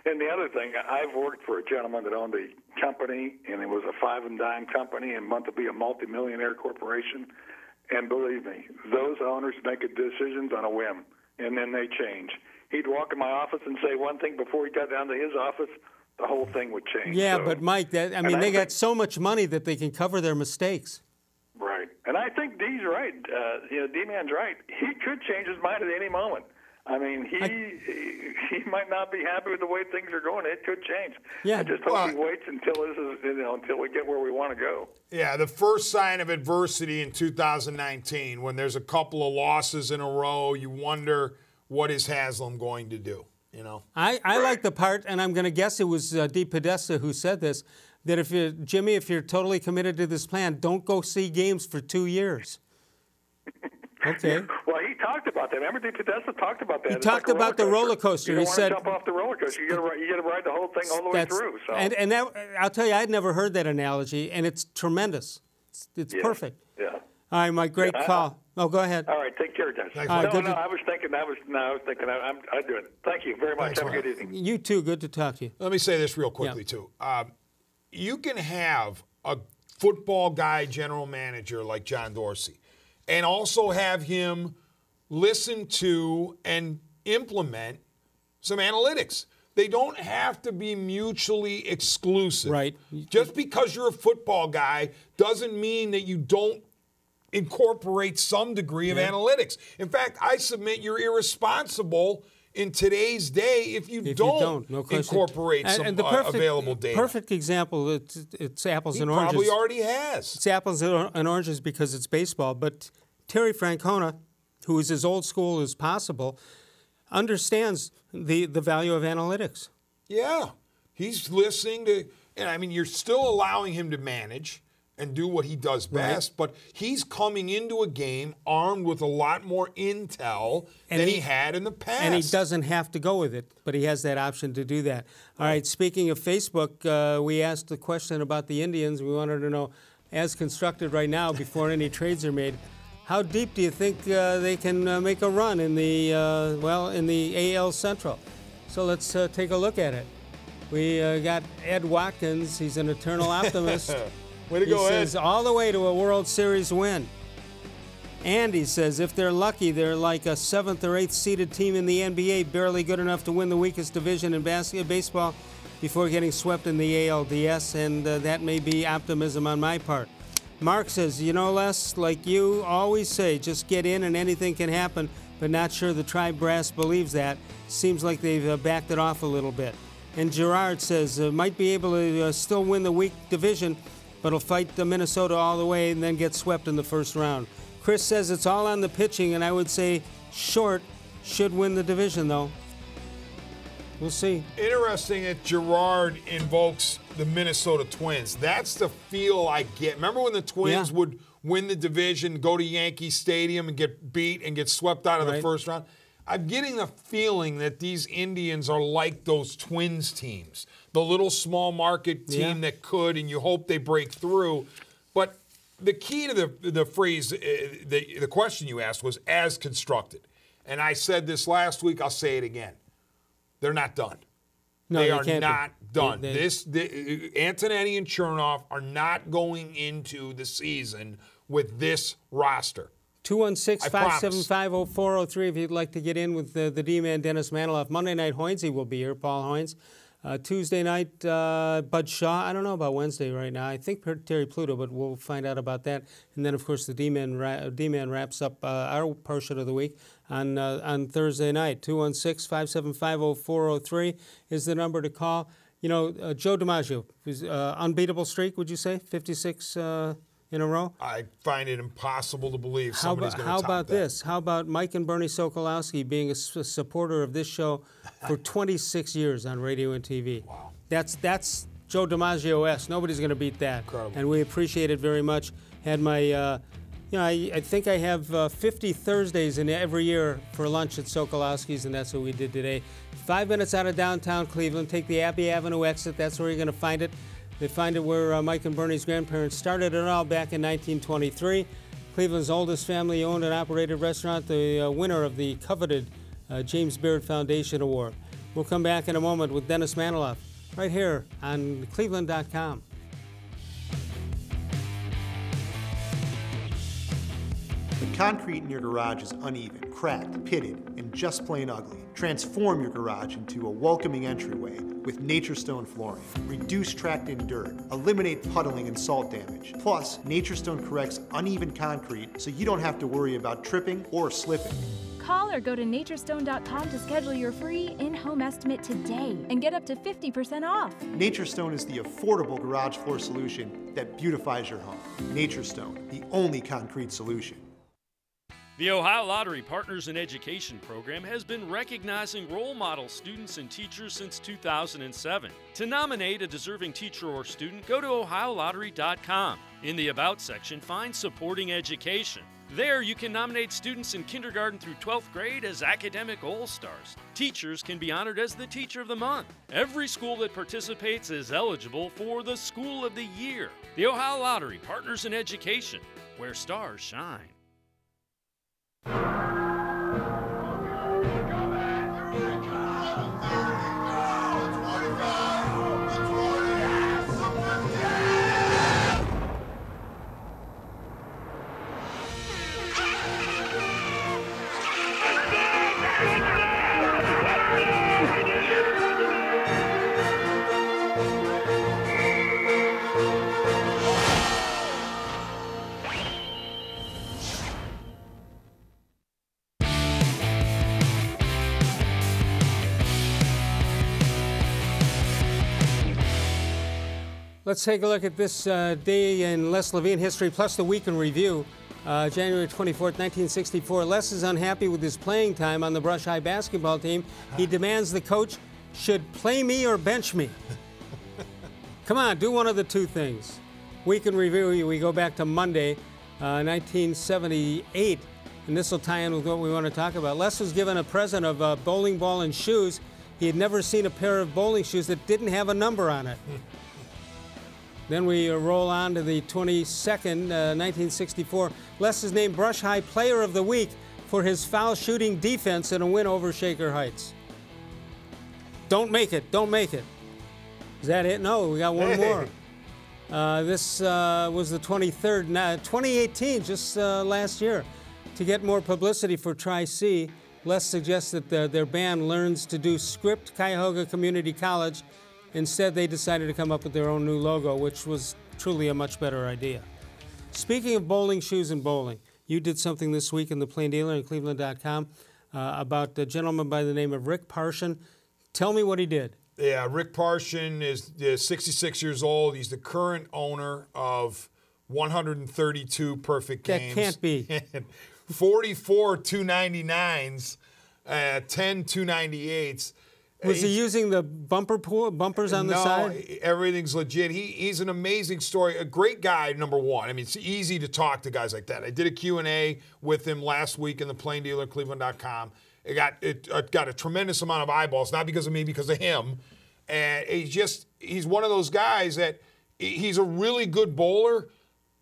And the other thing, I've worked for a gentleman that owned a company, and it was a five-and-dime company and meant to be a multimillionaire corporation. And believe me, those owners make decisions on a whim, and then they change. He'd walk in my office and say one thing before he got down to his office, the whole thing would change. Yeah, but Mike, they got so much money that they can cover their mistakes. Right. And I think D's right. D-Man's right. He could change his mind at any moment. I mean, he might not be happy with the way things are going. It could change. Yeah. I just hope he waits until until we get where we want to go. Yeah, the first sign of adversity in 2019, when there's a couple of losses in a row, you wonder what is Haslam going to do. I like the part, and I'm going to guess it was DePodesta who said this, that if you're totally committed to this plan, don't go see games for 2 years. Okay. Well, he talked about that. Remember, DePodesta talked about that. He talked about the roller coaster. You don't he want said, to jump off the roller coaster. You got to ride the whole thing all the way through. So. And that, I'll tell you, I'd never heard that analogy, and it's tremendous. It's perfect. Yeah. All right, Mike. Great call. Oh, go ahead. All right. Take care, guys. I was thinking. I'd do it. Thank you very much. Have a good evening. You too. Good to talk to you. Let me say this real quickly too. You can have a football guy general manager like John Dorsey, and also have him listen to and implement some analytics. They don't have to be mutually exclusive. Right. Just because you're a football guy doesn't mean that you don't incorporate some degree of analytics. In fact, I submit you're irresponsible in today's day if you don't incorporate some available data. Perfect example, it's apples and oranges. Probably already has. It's apples and oranges because it's baseball, but Terry Francona, who is as old school as possible, understands the value of analytics. Yeah. He's listening to, and I mean, you're still allowing him to manage and do what he does best, but he's coming into a game armed with a lot more intel than he had in the past. And he doesn't have to go with it, but he has that option to do that. All right, speaking of Facebook, we asked a question about the Indians. We wanted to know, as constructed right now, before any trades are made, how deep do you think they can make a run in the in the AL Central? So let's take a look at it. We got Ed Watkins. He's an eternal optimist. Way to go, Ed. He says all the way to a World Series win. Andy says if they're lucky, they're like a 7th or 8th seeded team in the NBA, barely good enough to win the weakest division in baseball before getting swept in the ALDS, and that may be optimism on my part. Mark says, Les, like you always say, just get in and anything can happen, but not sure the Tribe Brass believes that. Seems like they've backed it off a little bit. And Gerard says, might be able to still win the weak division, but will fight the Minnesota all the way and then get swept in the first round. Chris says it's all on the pitching, and I would say Short should win the division, though. We'll see. Interesting that Gerard invokes the Minnesota Twins. That's the feel I get. Remember when the Twins would win the division, go to Yankee Stadium and get beat and get swept out of the first round? I'm getting the feeling that these Indians are like those Twins teams. The little small market team that could, and you hope they break through. But the key to the phrase, the question you asked was as constructed. And I said this last week, I'll say it again. They're not done. No, they are not done. Antonetti and Chernoff are not going into the season with this roster. 216-575-0403 if you'd like to get in with the D-Man Dennis Maniloff. Monday Night Hoynesy will be here, Paul Hoynes. Tuesday night, Bud Shaw. I don't know about Wednesday right now. I think Terry Pluto, but we'll find out about that. And then, of course, the D-Man wraps up our portion of the week on Thursday night. 216-575-0403 is the number to call. You know, Joe DiMaggio, unbeatable streak, would you say? 56 in a row? I find it impossible to believe somebody's going to top that. How about this? How about Mike and Bernie Sokolowski being a supporter of this show for 26 years on radio and TV? Wow. That's Joe DiMaggio-esque. Nobody's going to beat that. Incredible. And we appreciate it very much. Had my, I think I have 50 Thursdays in every year for lunch at Sokolowski's, and that's what we did today. 5 minutes out of downtown Cleveland. Take the Abbey Avenue exit. That's where you're going to find it. They find it where Mike and Bernie's grandparents started it all back in 1923. Cleveland's oldest family-owned and operated restaurant, the winner of the coveted James Beard Foundation Award. We'll come back in a moment with Dennis Maniloff right here on cleveland.com. The concrete in your garage is uneven, cracked, pitted, and just plain ugly. Transform your garage into a welcoming entryway with Nature Stone flooring. Reduce tracked-in dirt, eliminate puddling and salt damage. Plus, Nature Stone corrects uneven concrete so you don't have to worry about tripping or slipping. Call or go to naturestone.com to schedule your free in-home estimate today and get up to 50% off. Nature Stone is the affordable garage floor solution that beautifies your home. Nature Stone, the only concrete solution. The Ohio Lottery Partners in Education program has been recognizing role model students and teachers since 2007. To nominate a deserving teacher or student, go to ohiolottery.com. In the About section, find Supporting Education. There, you can nominate students in kindergarten through 12th grade as academic all-stars. Teachers can be honored as the Teacher of the Month. Every school that participates is eligible for the School of the Year. The Ohio Lottery Partners in Education, where stars shine. Let's take a look at this day in Les Levine history, plus the week in review. January 24th, 1964. Les is unhappy with his playing time on the Brush High basketball team. He demands the coach should play me or bench me. Come on, do one of the two things. Week in review, we go back to Monday, 1978, and this will tie in with what we want to talk about. Les was given a present of a bowling ball and shoes. He had never seen a pair of bowling shoes that didn't have a number on it. Then we roll on to the 22nd, 1964. Les is named Brush High Player of the Week for his foul shooting defense in a win over Shaker Heights. Don't make it. Don't make it. Is that it? No, we got one more. This was the 23rd, 2018, just last year. To get more publicity for Tri-C, Les suggests that their band learns to do script Cuyahoga Community College. Instead, they decided to come up with their own new logo, which was truly a much better idea. Speaking of bowling shoes and bowling, you did something this week in the Plain Dealer and cleveland.com about a gentleman by the name of Rick Parshin. Tell me what he did. Yeah, Rick Parshin is 66 years old. He's the current owner of 132 perfect games. That can't be. 44 299s, 10 298s. Was he using the bumpers on the side? No, everything's legit. He's an amazing story. A great guy, number one. I mean, it's easy to talk to guys like that. I did a Q&A with him last week in the Plain Dealer, cleveland.com. It got a tremendous amount of eyeballs, not because of me, because of him. And he's one of those guys that he's a really good bowler,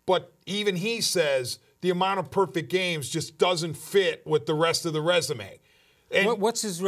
but even he says the amount of perfect games just doesn't fit with the rest of the resume. And what's his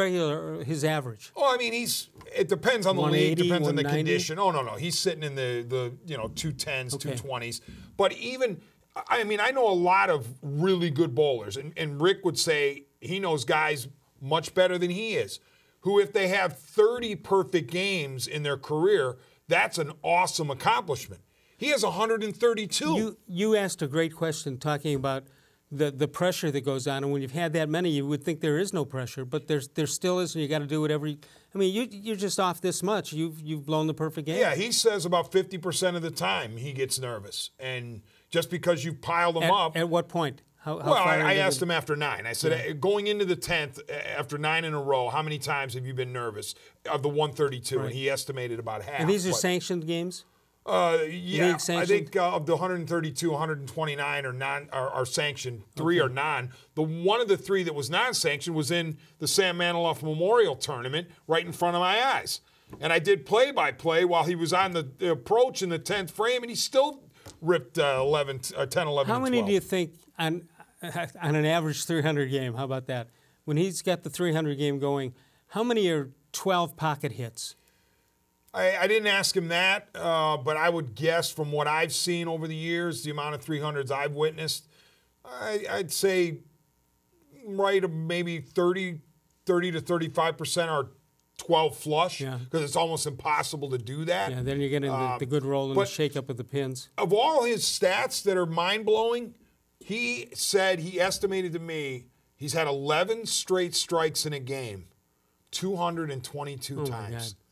average? Oh, I mean, it depends on the league, depends on the condition. Oh, no. He's sitting in the 210s, okay. 220s. But even, I mean, I know a lot of really good bowlers, and Rick would say he knows guys much better than he is, who, if they have 30 perfect games in their career, that's an awesome accomplishment. He has 132. You asked a great question talking about the pressure that goes on, and when you've had that many, you would think there is no pressure, but there still is, and you got to do it every. I mean, you're just off this much. You've blown the perfect game. Yeah, he says about 50% of the time he gets nervous, and just because you've piled them up. At what point? How well, far I asked him after 9. I said, going into the 10th, after 9 in a row, how many times have you been nervous of the 132? Right. And he estimated about half. And these are sanctioned games? Yeah, I think of the 132, 129 are sanctioned. 3 are non. The one of the 3 that was non-sanctioned was in the Sam Maniloff Memorial Tournament right in front of my eyes. And I did play-by-play while he was on the approach in the 10th frame, and he still ripped 10, 11, How many 12. do you think on an average 300 game, how about that? When he's got the 300 game going, how many are 12 pocket hits? I didn't ask him that, but I would guess from what I've seen over the years, the amount of 300s I've witnessed, I'd say maybe 30 to 35% are 12 flush, because it's almost impossible to do that. Yeah, then you're getting the good roll and the shake-up of the pins. Of all his stats that are mind-blowing, he said, he estimated to me, he's had 11 straight strikes in a game, 222 times. God.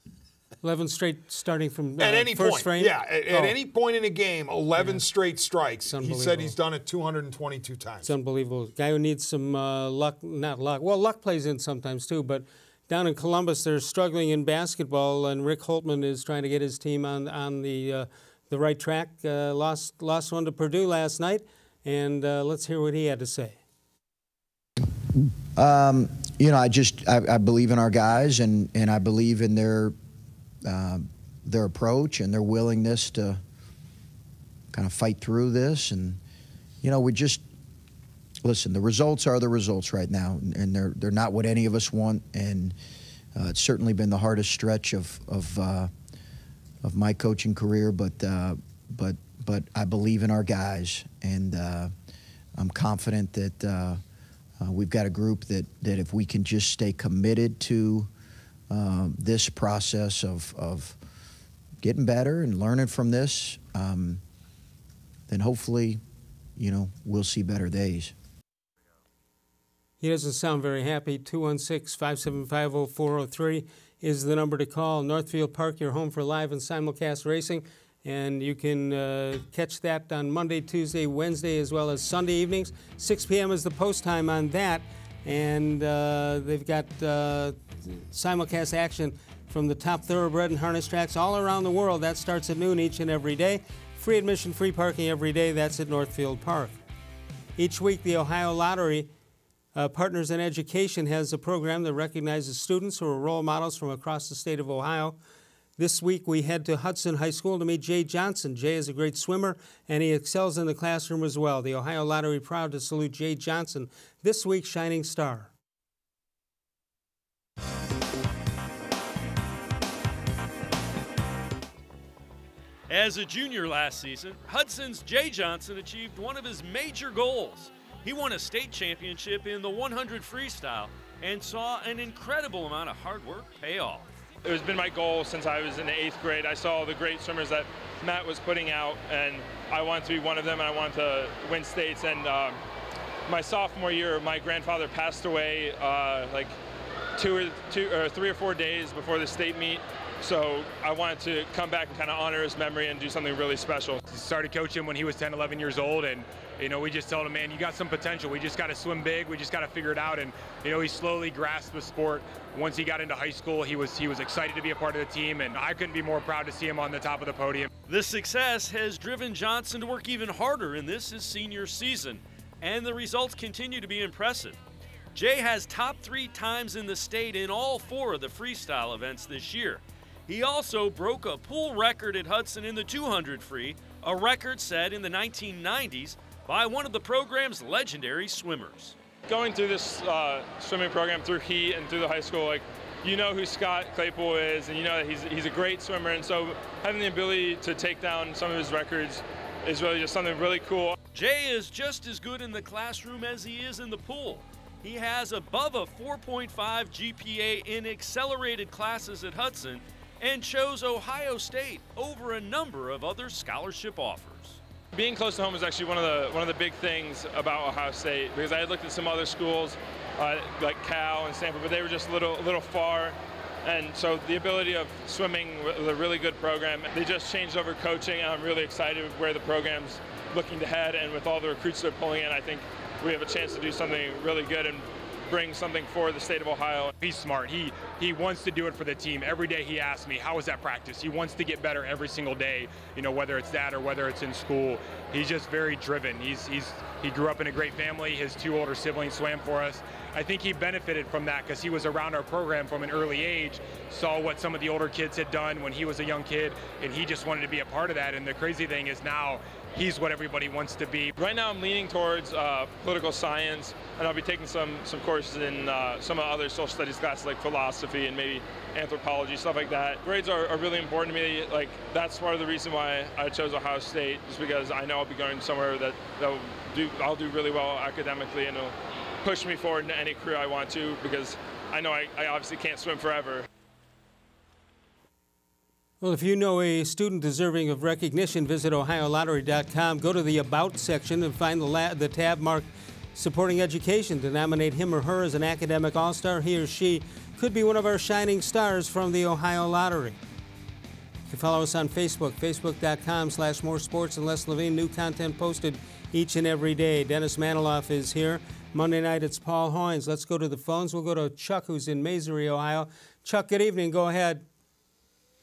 11 straight starting from at any first point. frame? Yeah, at any point in a game, 11 straight strikes. He said he's done it 222 times. It's unbelievable. Guy who needs some luck, not luck. Well, luck plays in sometimes too, but down in Columbus, they're struggling in basketball, and Rick Holtman is trying to get his team on the right track. Lost one to Purdue last night, and let's hear what he had to say. You know, I believe in our guys, and I believe in their approach and their willingness to kind of fight through this. And, you know, listen, the results are the results right now, and they're not what any of us want. And it's certainly been the hardest stretch of my coaching career, but I believe in our guys, and I'm confident that we've got a group that if we can just stay committed to this process of getting better and learning from this, then hopefully, you know, we'll see better days. He doesn't sound very happy. 216-575-0403 is the number to call. Northfield Park, your home for live and simulcast racing. And you can catch that on Monday, Tuesday, Wednesday, as well as Sunday evenings. 6 p.m. is the post time on that. And they've got simulcast action from the top thoroughbred and harness tracks all around the world. That starts at noon each and every day. Free admission, free parking every day. That's at Northfield Park. Each week, the Ohio Lottery Partners in Education has a program that recognizes students who are role models from across the state of Ohio. This week, we head to Hudson High School to meet Jay Johnson. Jay is a great swimmer, and he excels in the classroom as well. The Ohio Lottery proud to salute Jay Johnson, this week's Shining Star. As a junior last season, Hudson's Jay Johnson achieved one of his major goals. He won a state championship in the 100 freestyle and saw an incredible amount of hard work pay off. It has been my goal since I was in the 8th grade. I saw the great swimmers that Matt was putting out, and I wanted to be one of them, and I wanted to win states. And my sophomore year, my grandfather passed away like 3 or 4 days before the state meet. So I wanted to come back and kind of honor his memory and do something really special. He started coaching when he was 10, 11 years old, and you know, we just told him, man, you got some potential. We just got to swim big. We just got to figure it out. And you know, he slowly grasped the sport. Once he got into high school, he was excited to be a part of the team, and I couldn't be more proud to see him on the top of the podium. This success has driven Johnson to work even harder in his senior season, and the results continue to be impressive. Jay has top 3 times in the state in all 4 of the freestyle events this year. He also broke a pool record at Hudson in the 200 free, a record set in the 1990s by one of the program's legendary swimmers. Going through this swimming program through Heat and through the high school, like, you know who Scott Claypool is, and you know that he's a great swimmer, and so having the ability to take down some of his records is really just something really cool. Jay is just as good in the classroom as he is in the pool. He has above a 4.5 GPA in accelerated classes at Hudson and chose Ohio State over a number of other scholarship offers. Being close to home is actually one of the big things about Ohio State, because I had looked at some other schools like Cal and Stanford, but they were just a little far. And so the ability of swimming with a really good program, they just changed over coaching, and I'm really excited with where the program's looking to head, and with all the recruits they're pulling in, I think we have a chance to do something really good and bring something for the state of Ohio. He's smart. He wants to do it for the team. Every day he asks me, how was that practice? He wants to get better every single day, you know, whether it's that or whether it's in school. He's just very driven. He grew up in a great family. His 2 older siblings swam for us. I think he benefited from that because he was around our program from an early age, saw what some of the older kids had done when he was a young kid, and he just wanted to be a part of that. And the crazy thing is now he's what everybody wants to be. Right now I'm leaning towards political science, and I'll be taking some courses in some of the other social studies classes like philosophy and maybe anthropology, stuff like that. Grades are really important to me. Like, that's part of the reason why I chose Ohio State, just because I know I'll be going somewhere that I'll do really well academically, and it'll push me forward into any career I want to, because I know I obviously can't swim forever. Well, if you know a student deserving of recognition, visit OhioLottery.com. Go to the About section and find the tab marked Supporting Education to nominate him or her as an academic all-star. He or she could be one of our shining stars from the Ohio Lottery. You can follow us on Facebook, Facebook.com/More Sports and Les Levine. New content posted each and every day. Dennis Maniloff is here. Monday night, it's Paul Hoynes. Let's go to the phones. We'll go to Chuck, who's in Masery, Ohio. Chuck, good evening. Go ahead.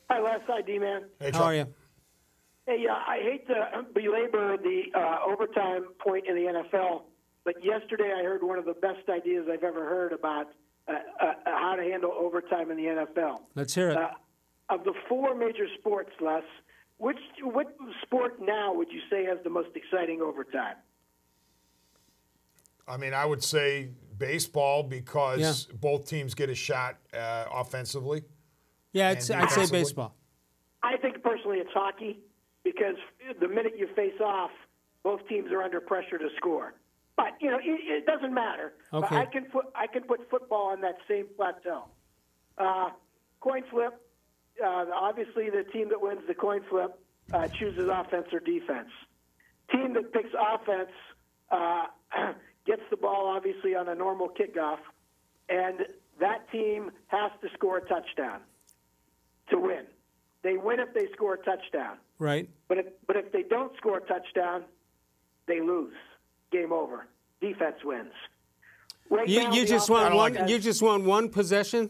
Hi, Les. Hi, D-Man. Hey, how are you? Hey, I hate to belabor the overtime point in the NFL, but yesterday I heard one of the best ideas I've ever heard about how to handle overtime in the NFL. Let's hear it. Of the 4 major sports, Les, what sport now would you say has the most exciting overtime? I mean, I would say baseball, because both teams get a shot offensively. Yeah, I'd say baseball. I think personally it's hockey, because the minute you face off, both teams are under pressure to score. But you know, it doesn't matter. Okay. I can put football on that same plateau. Coin flip. Obviously, the team that wins the coin flip chooses offense or defense. Team that picks offense gets the ball obviously on a normal kickoff, and that team has to score a touchdown to win. They win if they score a touchdown. Right. But if they don't score a touchdown, they lose. Game over. Defense wins. Right now, you just want one possession?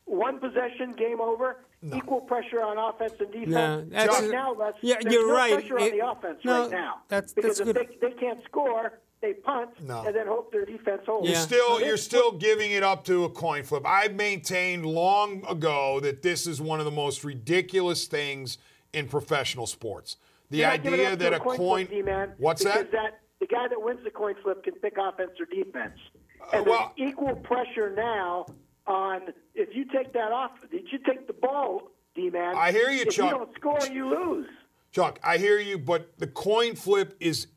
One possession, game over. No. Equal pressure on offense and defense. No, right now, you're no right. Pressure on the offense right now. Because if they can't score, they punt and then hope their defense holds. You're still giving it up to a coin flip. I maintained long ago that this is one of the most ridiculous things in professional sports. The idea that a coin flip, what's that? The guy that wins the coin flip can pick offense or defense. And there's equal pressure now on if you take that off. Did you take the ball, D-man? I hear you, if Chuck. If you don't score, you lose. Chuck, I hear you, but the coin flip is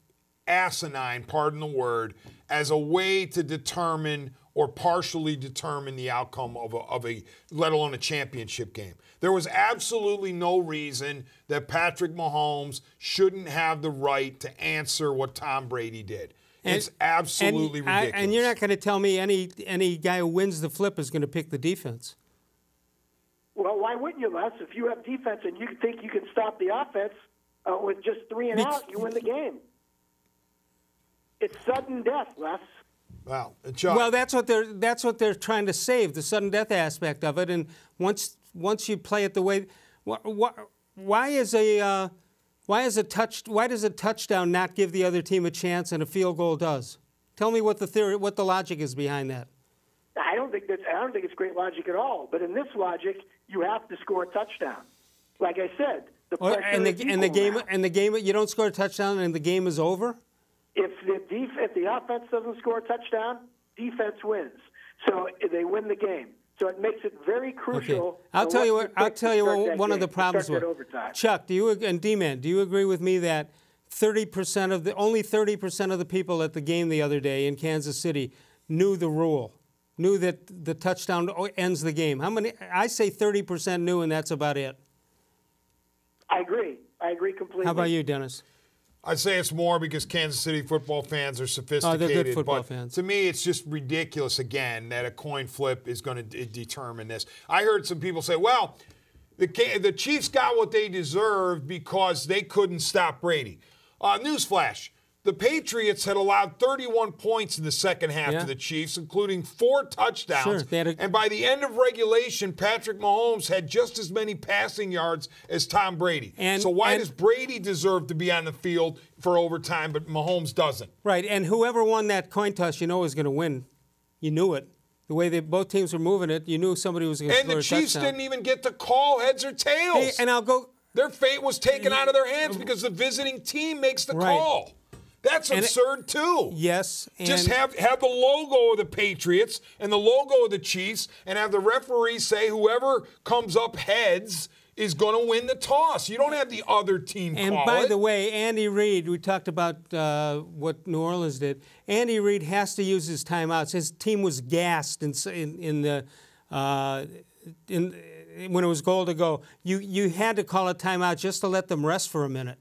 asinine, pardon the word, as a way to determine or partially determine the outcome of a let alone a championship game. There was absolutely no reason that Patrick Mahomes shouldn't have the right to answer what Tom Brady did. It's absolutely ridiculous. And you're not going to tell me any guy who wins the flip is going to pick the defense. Well, why wouldn't you, Les? If you have defense and you think you can stop the offense with just 3 and out, you win the game. It's sudden death, Les. Wow. Well, that's what they're trying to save, the sudden death aspect of it. And once you play it the way, why does a touchdown not give the other team a chance and a field goal does? Tell me what the logic is behind that. I don't think it's great logic at all. But in this logic, you have to score a touchdown. Like I said, the pressure and the game you don't score a touchdown and the game is over. If the offense doesn't score a touchdown, defense wins. So they win the game. So it makes it very crucial. Okay. I'll tell you what one of the problems was. Chuck, and D-Man, do you agree with me that only 30% of the people at the game the other day in Kansas City knew the rule, knew that the touchdown ends the game? How many? I say 30% knew, and that's about it. I agree. I agree completely. How about you, Dennis? I'd say it's more because Kansas City football fans are sophisticated. Oh, they're good football but fans. To me, it's just ridiculous, again, that a coin flip is going to determine this. I heard some people say, well, the Chiefs got what they deserved because they couldn't stop Brady. Newsflash. The Patriots had allowed 31 points in the second half to the Chiefs, including 4 touchdowns. Sure, and by the end of regulation, Patrick Mahomes had just as many passing yards as Tom Brady. So why does Brady deserve to be on the field for overtime, but Mahomes doesn't? Right, and whoever won that coin toss, you know was going to win. You knew it. The way both teams were moving it, you knew somebody was going to score a touchdown. And the Chiefs didn't even get to call heads or tails. Hey, and I'll go. Their fate was taken out of their hands because the visiting team makes the call. That's absurd, too. Yes. Just have the logo of the Patriots and the logo of the Chiefs and have the referee say whoever comes up heads is going to win the toss. You don't have the other team call it. And by the way, Andy Reid, we talked about what New Orleans did. Andy Reid has to use his timeouts. His team was gassed when it was goal to go. You had to call a timeout just to let them rest for a minute.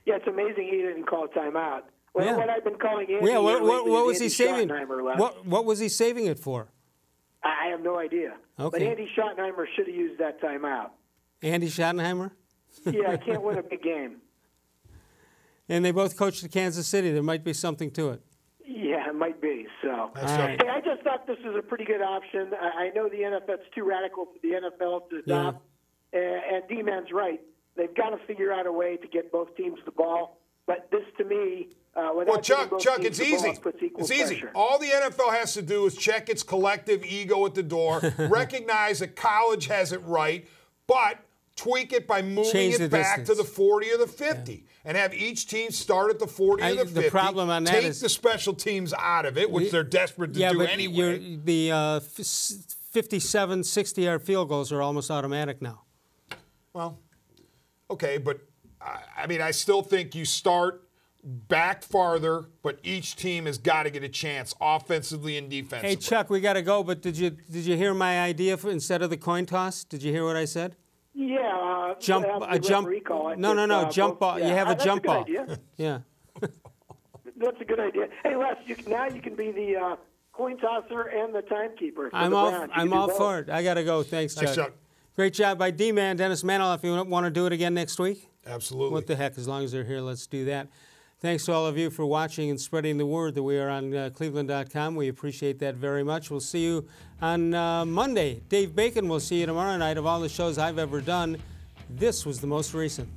Yeah, it's amazing he didn't call a timeout. What I've been calling Andy. Yeah, what was Andy he saving? Schottenheimer What was he saving it for? I have no idea. Okay. But Andy Schottenheimer should have used that timeout. Andy Schottenheimer? Yeah, I can't win a big game. And they both coached at Kansas City. There might be something to it. Yeah, it might be. So, right. Hey, I just thought this was a pretty good option. I know the NFL's too radical for the NFL to adopt, and D-Man's right. They've got to figure out a way to get both teams the ball. But this, to me, without Chuck, Chuck, it's easy. It's easy. All the NFL has to do is check its collective ego at the door, recognize that college has it right, but tweak it by moving it back to the 40 or the 50, and have each team start at the 40 or the 50. The problem on that take is the special teams out of it, which they're desperate to do anyway. The 57, 60-yard field goals are almost automatic now. Well, okay, but I mean, I still think you start back farther, but each team has got to get a chance offensively and defensively. Hey, Chuck, we got to go, but did you hear my idea for instead of the coin toss? Did you hear what I said? Yeah, jump recall. jump ball. Yeah. You have a jump ball. Idea. Yeah. That's a good idea. Hey, Les, now you can be the coin tosser and the timekeeper. I'm all for it. I got to go. Thanks, Chuck. Thanks, Chuck. Great job by D-Man, Dennis Manoff. If you want to do it again next week. Absolutely. What the heck? As long as they're here, let's do that. Thanks to all of you for watching and spreading the word that we are on cleveland.com. We appreciate that very much. We'll see you on Monday. Dave Bacon will see you tomorrow night. Of all the shows I've ever done, this was the most recent.